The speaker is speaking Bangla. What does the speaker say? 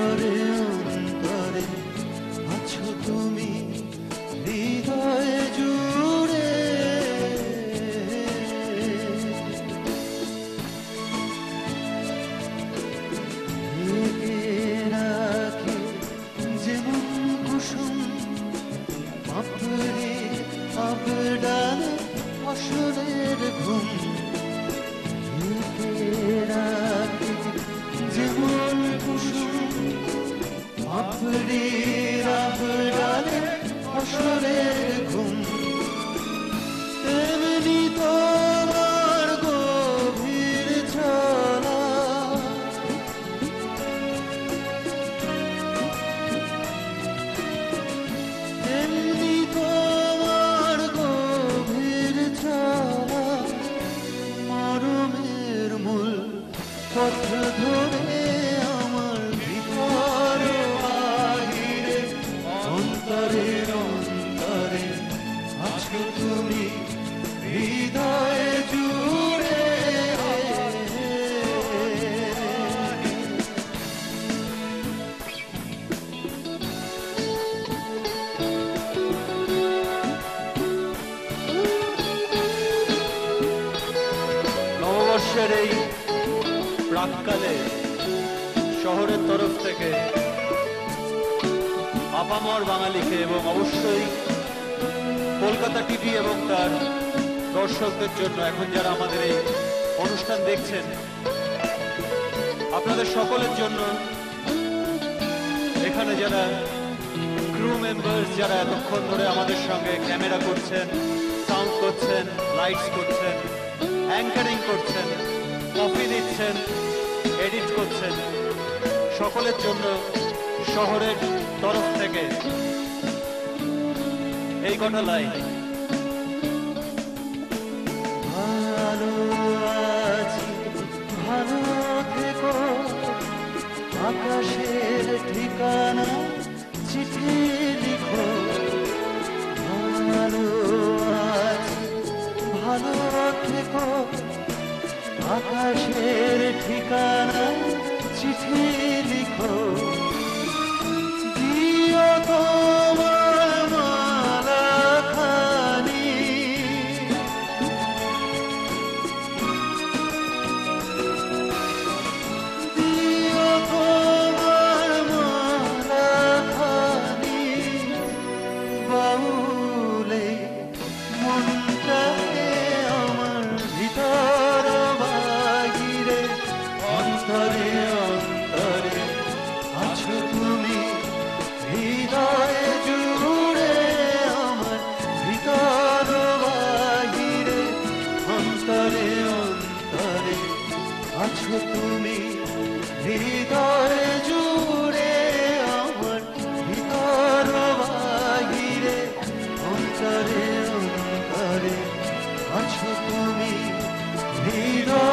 অন্তরে অন্তরে আছো তুমি হৃদয়ে জুড়ে। রাখি যেমন কুসুম আপনি আবডাল ফসলের ঘুম। রাখি যেমন কুসুম আপনি আবডাল ফসলের ঘুম। তেমনি তোমার গভীর ছলা তেমনি তোমার গভীর ছলা মরমের মূল পথ ধরে আমার ভিতর বাহিরে অন্তরে অন্তরে আছো তুমি হৃদয়ে জুড়ে। নববর্ষের এই প্রাক্কালে শহরের তরফ থেকে আপামর বাঙালিকে এবং অবশ্যই কলকাতা টিভি এবং তার দর্শকদের জন্য এখন যারা আমাদের এই অনুষ্ঠান দেখছেন আপনাদের সকলের জন্য এখানে যারা ক্রু মেম্বার্স যারা এতক্ষণ ধরে আমাদের সঙ্গে ক্যামেরা করছেন, সাউন্ড করছেন, লাইটস করছেন, অ্যাঙ্কারিং করছেন, কফি দিচ্ছেন, এডিট করছেন, সকলের জন্য শহরের তরফ থেকে এই কটা লাইন। ভালো আছি ভালো থেকো আকাশের ঠিকানা চিঠি লিখো। ভালো আছি ভালো থেকো আকাশের ঠিকানা চিঠি লিখো। দিও তোমার মালা খানি দিও তোমার মালা খানি বাউলে মনটাকে আমার ভিতর বাহিরে অন্তরে অন্তরে আছো তুমি হৃদয়ে জুড়ে। আমার ভিতর বাহিরে অন্তরে অন্তরে আছো তুমি হৃদয়ে জুড়ে। আমার ভিতর বাহিরে অন্তরে অন্তরে আছো তুমি হৃদয়